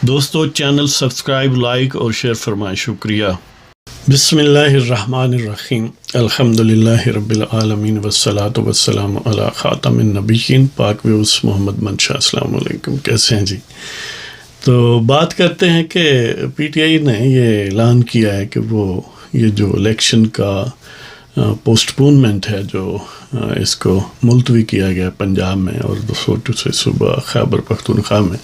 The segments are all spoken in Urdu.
دوستو چینل سبسکرائب، لائک اور شیئر فرمائیں، شکریہ۔ بسم اللہ الرحمن الرحیم، الحمدللہ رب العالمین والصلاة والسلام علی خاتم النبیین، پاک ویوس محمد منشا۔ السلام علیکم، کیسے ہیں جی؟ تو بات کرتے ہیں کہ پی ٹی آئی نے یہ اعلان کیا ہے کہ وہ یہ جو الیکشن کا پوسٹ پونمنٹ ہے، جو اس کو ملتوی کیا گیا پنجاب میں اور 2 سے صبح خیبر پختونخوا میں،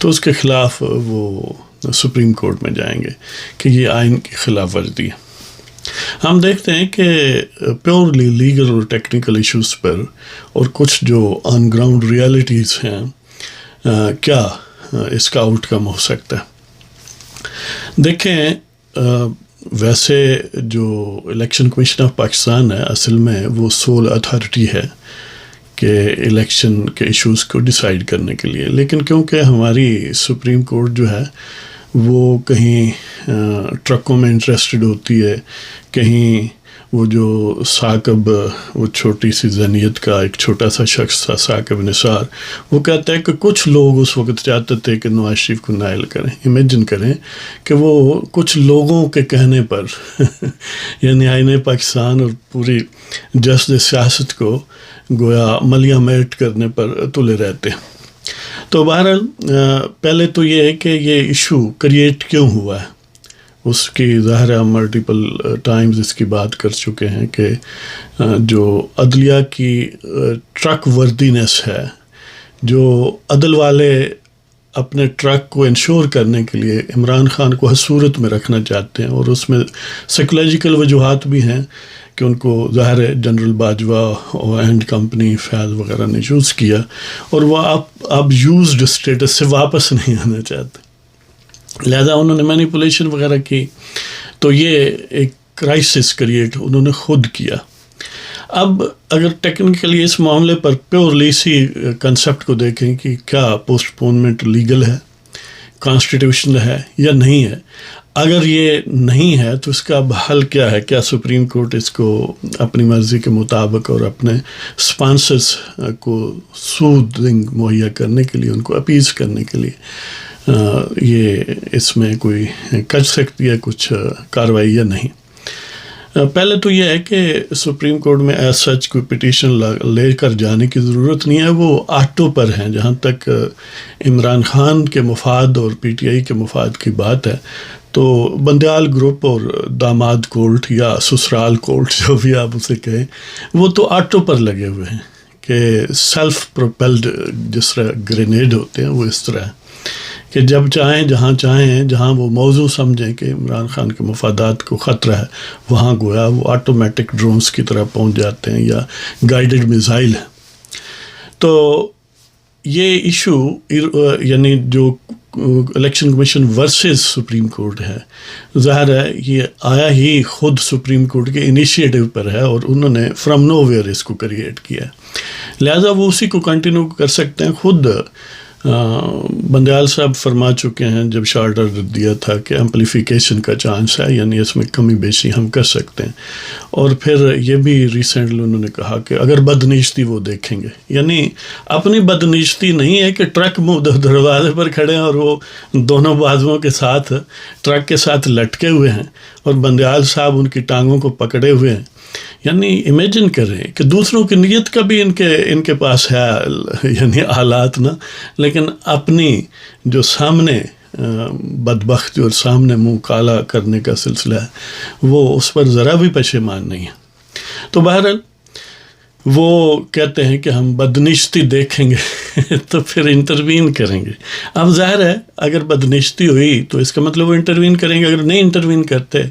تو اس کے خلاف وہ سپریم کورٹ میں جائیں گے کہ یہ آئین کی خلاف ورزی ہے۔ ہم دیکھتے ہیں کہ پیورلی لیگل اور ٹیکنیکل ایشوز پر اور کچھ جو آن گراؤنڈ ریالٹیز ہیں، کیا اس کا آؤٹ کم ہو سکتا ہے۔ دیکھیں، ویسے جو الیکشن کمیشن آف پاکستان ہے، اصل میں وہ سول اتھارٹی ہے کہ الیکشن کے ایشوز کو ڈیسائیڈ کرنے کے لیے، لیکن کیونکہ ہماری سپریم کورٹ جو ہے وہ کہیں ٹرکوں میں انٹرسٹڈ ہوتی ہے، کہیں وہ جو ثاقب، وہ چھوٹی سی ذہنیت کا ایک چھوٹا سا شخص تھا ثاقب نثار، وہ کہتا ہے کہ کچھ لوگ اس وقت چاہتے تھے کہ نواز شریف کو نائل کریں۔ امیجن کریں کہ وہ کچھ لوگوں کے کہنے پر یعنی آئین پاکستان اور پوری جسد سیاست کو گویا ملیہ میٹ کرنے پر تلے رہتے ہیں۔ تو بہرحال پہلے تو یہ ہے کہ یہ ایشو کریٹ کیوں ہوا ہے، اس کی ظاہر ہم ملٹیپل ٹائمز اس کی بات کر چکے ہیں کہ جو عدلیہ کی ٹرک وردینس ہے، جو عدل والے اپنے ٹرک کو انشور کرنے کے لیے عمران خان کو حصورت میں رکھنا چاہتے ہیں، اور اس میں سائیکولوجیکل وجوہات بھی ہیں کہ ان کو ظاہر ہے جنرل باجوہ اینڈ کمپنی فیض وغیرہ نے یوز کیا، اور وہ اب یوزڈ اسٹیٹس سے واپس نہیں آنا چاہتے، لہذا انہوں نے مینیپولیشن وغیرہ کی، تو یہ ایک کرائسس کریٹ انہوں نے خود کیا۔ اب اگر ٹیکنیکلی اس معاملے پر پیورلی اسی کنسیپٹ کو دیکھیں کہ کیا پوسٹ پونمنٹ لیگل ہے، کانسٹیٹیوشنل ہے یا نہیں ہے، اگر یہ نہیں ہے تو اس کا اب حل کیا ہے؟ کیا سپریم کورٹ اس کو اپنی مرضی کے مطابق اور اپنے اسپانسرز کو سودنگ مہیا کرنے کے لیے، ان کو اپیز کرنے کے لیے یہ اس میں کوئی کر سکتی ہے کچھ کارروائی یا نہیں؟ پہلے تو یہ ہے کہ سپریم کورٹ میں ایز سچ کوئی پٹیشن لے کر جانے کی ضرورت نہیں ہے، وہ آٹو پر ہیں۔ جہاں تک عمران خان کے مفاد اور پی ٹی آئی کے مفاد کی بات ہے، تو بندیال گروپ اور داماد کورٹ یا سسرال کورٹ جو بھی آپ اسے کہیں، وہ تو آٹو پر لگے ہوئے ہیں کہ سیلف پروپیلڈ جس طرح گرینیڈ ہوتے ہیں، وہ اس طرح ہے کہ جب چاہیں، جہاں وہ موضوع سمجھیں کہ عمران خان کے مفادات کو خطرہ ہے، وہاں گویا وہ آٹومیٹک ڈرونز کی طرح پہنچ جاتے ہیں یا گائیڈڈ میزائل ہیں۔ تو یہ ایشو یعنی جو election commission versus supreme court ہے، ظاہر ہے یہ آیا ہی خود سپریم کورٹ کے انیشیٹو پر ہے، اور انہوں نے فرام نو ویئر اس کو کریٹ کیا ہے، لہذا وہ اسی کو کنٹینیو کر سکتے ہیں۔ خود بندیال صاحب فرما چکے ہیں جب شارٹر دیا تھا کہ ایمپلیفیکیشن کا چانس ہے، یعنی اس میں کمی بیشی ہم کر سکتے ہیں، اور پھر یہ بھی ریسنٹلی انہوں نے کہا کہ اگر بدنیشتی وہ دیکھیں گے، یعنی اپنی بدنیشتی نہیں ہے کہ ٹرک دروازے پر کھڑے ہیں اور وہ دونوں بازوؤں کے ساتھ ٹرک کے ساتھ لٹکے ہوئے ہیں اور بندیال صاحب ان کی ٹانگوں کو پکڑے ہوئے ہیں۔ یعنی امیجن کریں کہ دوسروں کی نیت کا بھی ان کے پاس ہے، یعنی آلات نہ، لیکن اپنی جو سامنے بدبختی اور سامنے منہ کالا کرنے کا سلسلہ ہے، وہ اس پر ذرا بھی پشیمان نہیں ہے۔ تو بہرحال وہ کہتے ہیں کہ ہم بدنشتی دیکھیں گے تو پھر انٹروین کریں گے۔ اب ظاہر ہے اگر بدنشتی ہوئی تو اس کا مطلب وہ انٹروین کریں گے، اگر نہیں انٹروین کرتے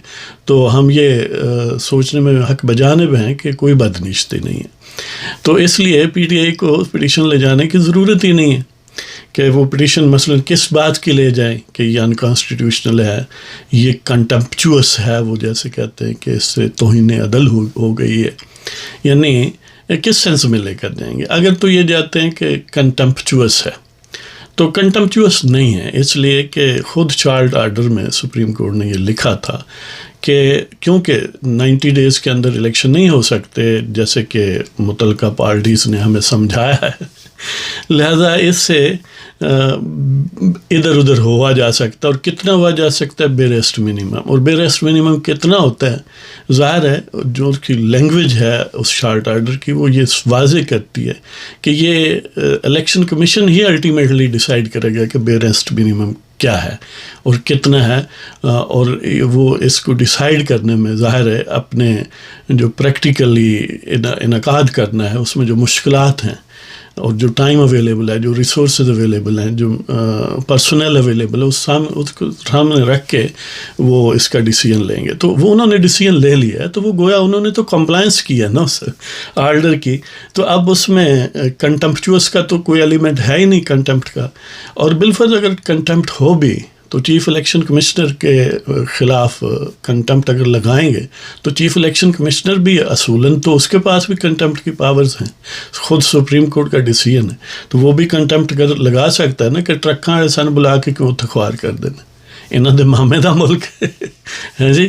تو ہم یہ سوچنے میں حق بجانب ہیں کہ کوئی بدنشتی نہیں ہے۔ تو اس لیے پی ٹی آئی کو پٹیشن لے جانے کی ضرورت ہی نہیں ہے کہ وہ پٹیشن مثلا کس بات کی لے جائیں کہ یہ انکانسٹیٹیوشنل ہے، یہ کنٹمپچوس ہے، وہ جیسے کہتے ہیں کہ اس سے توہین عدل ہو گئی ہے، یعنی کس سینس میں لے کر جائیں گے؟ اگر تو یہ جاتے ہیں کہ کنٹمپچوس ہے، تو کنٹمپچوس نہیں ہے، اس لیے کہ خود چارلڈ آرڈر میں سپریم کورٹ نے یہ لکھا تھا کہ کیونکہ 90 ڈیز کے اندر الیکشن نہیں ہو سکتے، جیسے کہ متعلقہ پارٹیز نے ہمیں سمجھایا ہے لہذا اس سے ادھر ادھر ہوا جا سکتا ہے. اور کتنا ہوا جا سکتا ہے؟ بیریسٹ منیمم. اور بیریسٹ منیمم کتنا ہوتا ہے؟ ظاہر ہے جو اس کی لینگویج ہے اس شارٹ آرڈر کی وہ یہ واضح کرتی ہے کہ یہ الیکشن کمیشن ہی الٹیمیٹلی ڈیسائیڈ کرے گا کہ بیریسٹ منیمم کیا ہے اور کتنا ہے. اور وہ اس کو ڈیسائیڈ کرنے میں ظاہر ہے اپنے جو پریکٹیکلی انعقاد کرنا ہے اس میں جو مشکلات ہیں اور جو ٹائم اویلیبل ہے، جو ریسورسز اویلیبل ہیں، جو پرسنل اویلیبل ہے، اس کو سامنے رکھ کے وہ اس کا ڈیسیجن لیں گے. تو وہ انہوں نے ڈیسیجن لے لیا ہے تو وہ گویا انہوں نے تو کمپلائنس کی ہے نا اس آرڈر کی. تو اب اس میں کنٹمپچوس کا تو کوئی ایلیمنٹ ہے ہی نہیں کنٹمپٹ کا. اور بالفرض اگر کنٹمپٹ ہو بھی تو چیف الیکشن کمشنر کے خلاف کنٹمپٹ اگر لگائیں گے تو چیف الیکشن کمشنر بھی اصولاً تو اس کے پاس بھی کنٹمپٹ کی پاورز ہیں، خود سپریم کورٹ کا ڈیسیجن ہے تو وہ بھی کنٹمپٹ لگا سکتا ہے نا کہ ٹرکاں سن بلا کے کیوں تخوار کر دینا، انہوں نے مامے دا ملک ہے جی.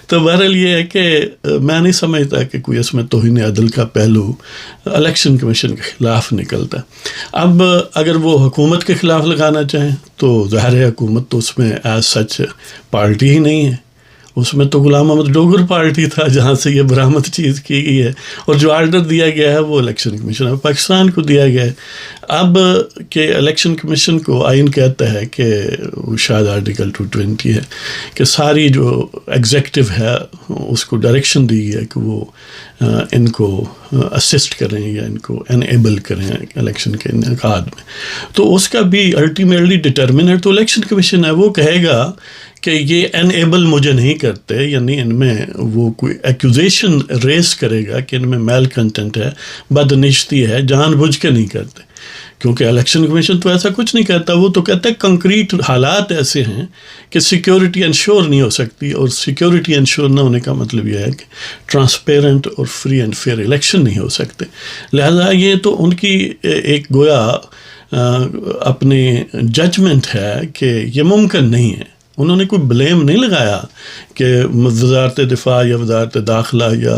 تو بہرحال یہ ہے کہ میں نہیں سمجھتا کہ کوئی اس میں توہین عدل کا پہلو الیکشن کمیشن کے خلاف نکلتا. اب اگر وہ حکومت کے خلاف لگانا چاہیں تو ظاہر ہے حکومت تو اس میں ایز سچ پارٹی ہی نہیں ہے، اس میں تو غلام محمد ڈوگر پارٹی تھا جہاں سے یہ برآمد چیز کی گئی ہے، اور جو آرڈر دیا گیا ہے وہ الیکشن کمیشن آف پاکستان کو دیا گیا ہے. اب کہ الیکشن کمیشن کو آئین کہتا ہے کہ وہ شاید آرٹیکل 220 ہے کہ ساری جو ایگزیکٹو ہے اس کو ڈائریکشن دی ہے کہ وہ ان کو اسسٹ کریں یا ان کو انیبل کریں الیکشن کے انعقاد میں. تو اس کا بھی الٹیمیٹلی ڈٹرمنیٹ تو الیکشن کمیشن ہے، وہ کہے گا کہ یہ انیبل مجھے نہیں کرتے، یعنی ان میں وہ کوئی ایکوزیشن ریز کرے گا کہ ان میں میل کنٹینٹ ہے، بدنشتی ہے، جان بوجھ کے نہیں کرتے. کیونکہ الیکشن کمیشن تو ایسا کچھ نہیں کہتا، وہ تو کہتا ہے کنکریٹ حالات ایسے ہیں کہ سیکیورٹی انشور نہیں ہو سکتی، اور سیکیورٹی انشور نہ ہونے کا مطلب یہ ہے کہ ٹرانسپیرنٹ اور فری اینڈ فیئر الیکشن نہیں ہو سکتے. لہذا یہ تو ان کی ایک گویا اپنی ججمنٹ ہے کہ یہ ممکن نہیں ہے. انہوں نے کوئی بلیم نہیں لگایا کہ وزارت دفاع یا وزارت داخلہ یا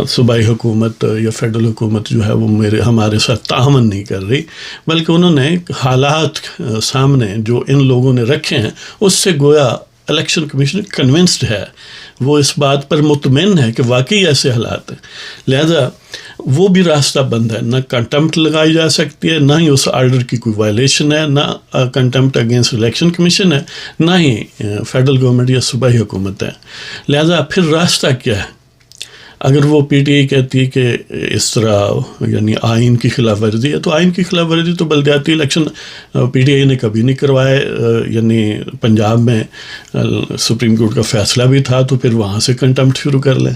صوبائی حکومت یا فیڈرل حکومت جو ہے وہ ہمارے ساتھ تعاون نہیں کر رہی، بلکہ انہوں نے حالات سامنے جو ان لوگوں نے رکھے ہیں اس سے گویا الیکشن کمیشن کنونسڈ ہے، وہ اس بات پر مطمئن ہے کہ واقعی ایسے حالات ہیں. لہذا وہ بھی راستہ بند ہے، نہ کنٹمپٹ لگائی جا سکتی ہے، نہ ہی اس آرڈر کی کوئی وائلیشن ہے، نہ کنٹمپٹ اگینسٹ الیکشن کمیشن ہے، نہ ہی فیڈرل گورنمنٹ یا صوبائی حکومت ہے. لہذا پھر راستہ کیا ہے؟ اگر وہ پی ٹی آئی کہتی ہے کہ اس طرح یعنی آئین کی خلاف ورزی ہے، تو آئین کی خلاف ورزی تو بلدیاتی الیکشن پی ٹی آئی نے کبھی نہیں کروائے. یعنی پنجاب میں سپریم کورٹ کا فیصلہ بھی تھا تو پھر وہاں سے کنٹمپٹ شروع کر لیں.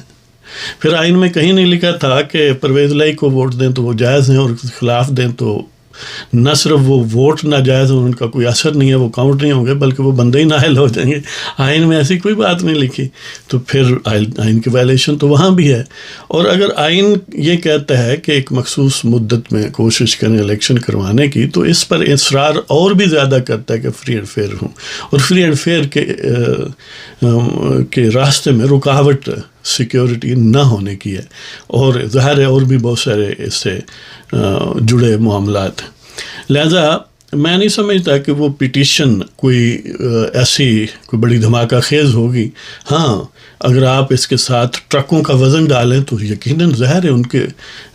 پھر آئین میں کہیں نہیں لکھا تھا کہ پرویز لائی کو ووٹ دیں تو وہ جائز ہیں اور خلاف دیں تو نہ صرف وہ ووٹ ناجائز ہیں، ان کا کوئی اثر نہیں ہے، وہ کاؤنٹ نہیں ہوں گے بلکہ وہ بندے ہی نااہل ہو جائیں گے. آئین میں ایسی کوئی بات نہیں لکھی، تو پھر آئین کی وائلیشن تو وہاں بھی ہے. اور اگر آئین یہ کہتا ہے کہ ایک مخصوص مدت میں کوشش کریں الیکشن کروانے کی، تو اس پر اصرار اور بھی زیادہ کرتا ہے کہ فری اینڈ فیئر ہوں، اور فری اینڈ فیئر کے راستے میں رکاوٹ سیکیورٹی نہ ہونے کی ہے، اور ظاہر ہے اور بھی بہت سارے اس سے جڑے معاملات ہیں. لہذا میں نہیں سمجھتا کہ وہ پٹیشن کوئی ایسی کوئی بڑی دھماکہ خیز ہوگی. ہاں اگر آپ اس کے ساتھ ٹرکوں کا وزن ڈالیں تو یقیناً ظاہر ہے ان کے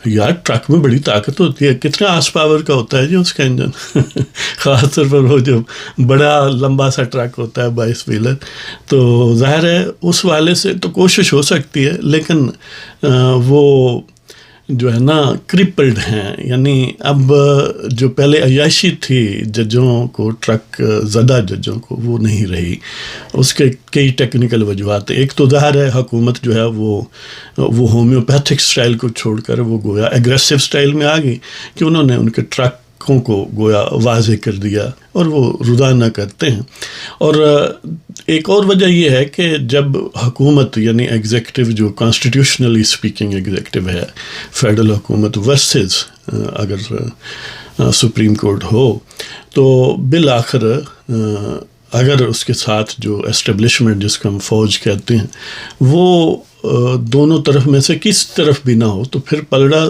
یار ٹرک میں بڑی طاقت ہوتی ہے، کتنے آرس پاور کا ہوتا ہے جی اس کا انجن خاص طور پر وہ جو بڑا لمبا سا ٹرک ہوتا ہے 22 ویلر. تو ظاہر ہے اس والے سے تو کوشش ہو سکتی ہے، لیکن وہ جو ہے نا کرپلڈ ہیں. یعنی اب جو پہلے عیاشی تھی ججوں کو، ٹرک زدہ ججوں کو، وہ نہیں رہی. اس کے کئی ٹیکنیکل وجوہات. ایک تو ظاہر ہے حکومت جو ہے وہ ہومیوپیتھک سٹائل کو چھوڑ کر وہ گویا ایگریسو سٹائل میں آ گئی کہ انہوں نے ان کے ٹرکوں کو گویا واضح کر دیا اور وہ روزانہ کرتے ہیں. اور ایک اور وجہ یہ ہے کہ جب حکومت یعنی ایگزیکٹو جو کانسٹیٹیوشنلی اسپیکنگ ایگزیکٹو ہے فیڈرل حکومت ورسز اگر سپریم کورٹ ہو، تو بالآخر اگر اس کے ساتھ جو اسٹیبلشمنٹ جس کو ہم فوج کہتے ہیں وہ دونوں طرف میں سے کس طرف بھی نہ ہو تو پھر پلڑا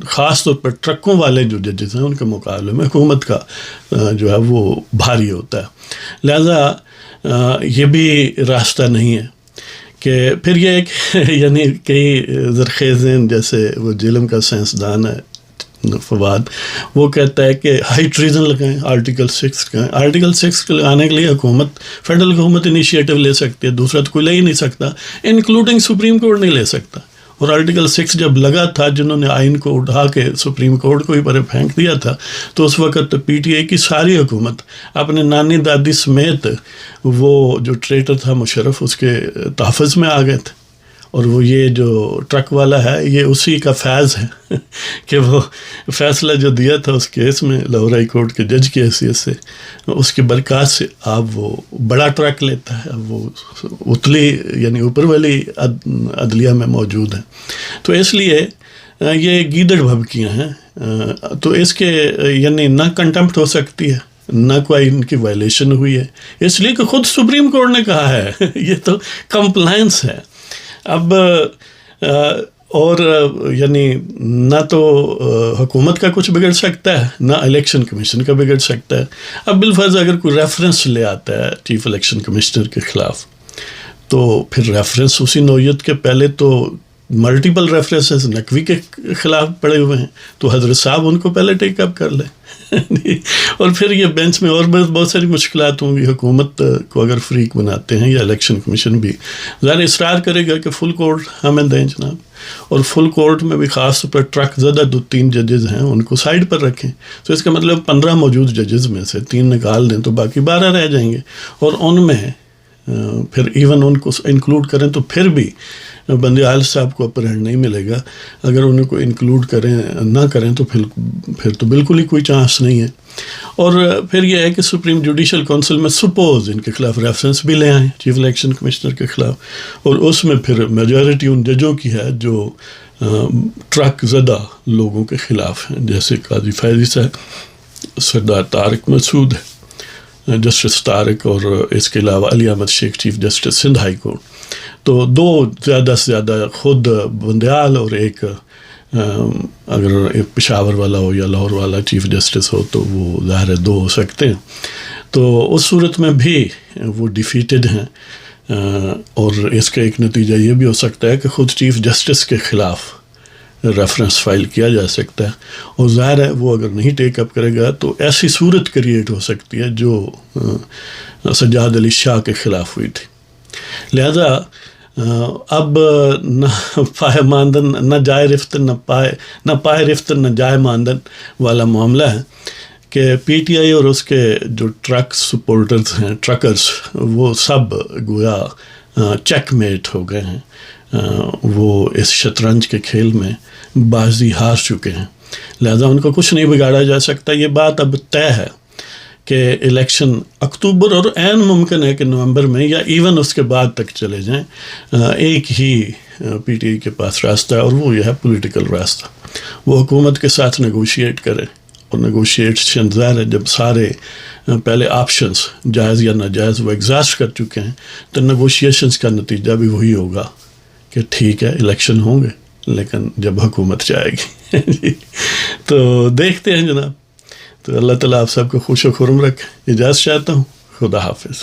خاص طور پر ٹرکوں والے جو ججز ہیں ان کے مقابلے میں حکومت کا جو ہے وہ بھاری ہوتا ہے. لہذا یہ بھی راستہ نہیں ہے کہ پھر یہ ایک یعنی کئی زرخیزیں جیسے وہ جیلم کا سائنسدان ہے فواد، وہ کہتا ہے کہ ہائی ٹریزن لگائیں، آرٹیکل 6 لگائیں. آرٹیکل 6 لگانے کے لیے حکومت فیڈرل حکومت انیشیٹو لے سکتی ہے، دوسرا تو کوئی لے ہی نہیں سکتا، انکلوڈنگ سپریم کورٹ نہیں لے سکتا. اور آرٹیکل 6 جب لگا تھا، جنہوں نے آئین کو اٹھا کے سپریم کورٹ کو ہی پر پھینک دیا تھا، تو اس وقت پی ٹی آئی کی ساری حکومت اپنے نانی دادی سمیت وہ جو ٹریٹر تھا مشرف، اس کے تحفظ میں آ گئے تھے. اور وہ یہ جو ٹرک والا ہے یہ اسی کا فیض ہے کہ وہ فیصلہ جو دیا تھا اس کیس میں لاہور ہائی کورٹ کے جج کی حیثیت سے، اس کی برکات سے اب وہ بڑا ٹرک لیتا ہے، اب وہ اتلی یعنی اوپر والی عدلیہ میں موجود ہے. تو اس لیے یہ گیدڑ بھبکیاں ہیں. تو اس کے یعنی نہ کنٹمپٹ ہو سکتی ہے، نہ کوئی ان کی وائلیشن ہوئی ہے، اس لیے کہ خود سپریم کورٹ نے کہا ہے. یہ تو کمپلائنس ہے. اب اور یعنی نہ تو حکومت کا کچھ بگڑ سکتا ہے، نہ الیکشن کمیشن کا بگڑ سکتا ہے. اب بالفرض اگر کوئی ریفرنس لے آتا ہے چیف الیکشن کمشنر کے خلاف، تو پھر ریفرنس اسی نوعیت کے پہلے تو ملٹیپل ریفرنسز نقوی کے خلاف پڑے ہوئے ہیں، تو حضرت صاحب ان کو پہلے ٹیک اپ کر لیں. اور پھر یہ بینچ میں اور بہت ساری مشکلات ہوں گی. حکومت کو اگر فریق بناتے ہیں یا الیکشن کمیشن بھی ظاہر اصرار کرے گا کہ فل کورٹ ہمیں دیں جناب، اور فل کورٹ میں بھی خاص طور پر ٹرک زدہ 2-3 ججز ہیں ان کو سائڈ پر رکھیں. تو اس کا مطلب 15 موجود ججز میں سے 3 نکال دیں تو باقی 12 رہ جائیں گے، اور ان میں پھر ایون ان کو انکلوڈ کریں تو پھر بھی بندے عال صاحب کو اپر ہینڈ نہیں ملے گا. اگر انہیں کو انکلوڈ کریں نہ کریں تو پھر تو بالکل ہی کوئی چانس نہیں ہے. اور پھر یہ ہے کہ سپریم جوڈیشل کونسل میں سپوز ان کے خلاف ریفرنس بھی لے آئیں چیف الیکشن کمشنر کے خلاف، اور اس میں پھر میجورٹی ان ججوں کی ہے جو ٹرک زدہ لوگوں کے خلاف ہیں، جیسے قاضی فیضی صاحب، سردار طارق مسعود ہے، جسٹس طارق، اور اس کے علاوہ علی احمد شیخ chief justice Sindh high court. تو 2 زیادہ سے زیادہ خود بندیال، اور ایک اگر ایک پشاور والا ہو یا لاہور والا چیف جسٹس ہو تو وہ ظاہر ہے 2 ہو سکتے ہیں. تو اس صورت میں بھی وہ ڈیفیٹڈ ہیں. اور اس کا ایک نتیجہ یہ بھی ہو سکتا ہے کہ خود چیف جسٹس کے خلاف ریفرنس فائل کیا جا سکتا ہے، اور ظاہر ہے وہ اگر نہیں ٹیک اپ کرے گا تو ایسی صورت کریٹ ہو سکتی ہے جو سجاد علی شاہ کے خلاف ہوئی تھی. لہذا اب نہ پائے ماندن نہ جائے رفت نہ پائے رفت نہ جائے ماندن والا معاملہ ہے کہ پی ٹی آئی اور اس کے جو ٹرک سپورٹرز ہیں، ٹرکرز، وہ سب گویا چیک میٹ ہو گئے ہیں. وہ اس شطرنج کے کھیل میں بازی ہار چکے ہیں. لہذا ان کو کچھ نہیں بگاڑا جا سکتا. یہ بات اب طے ہے کہ الیکشن اکتوبر، اور عین ممکن ہے کہ نومبر میں یا ایون اس کے بعد تک چلے جائیں. ایک ہی پی ٹی آئی کے پاس راستہ ہے، اور وہ یہ ہے پولیٹیکل راستہ. وہ حکومت کے ساتھ نیگوشیٹ کرے، اور نیگوشیشن ظاہر ہے جب سارے پہلے آپشنز جائز یا ناجائز وہ ایگزاسٹ کر چکے ہیں تو نیگوشیشنز کا نتیجہ بھی وہی ہوگا کہ ٹھیک ہے الیکشن ہوں گے لیکن جب حکومت جائے گی. تو دیکھتے ہیں جناب. تو اللہ تعالیٰ آپ سب کو خوش و خرم رکھے. اجازت چاہتا ہوں. خدا حافظ.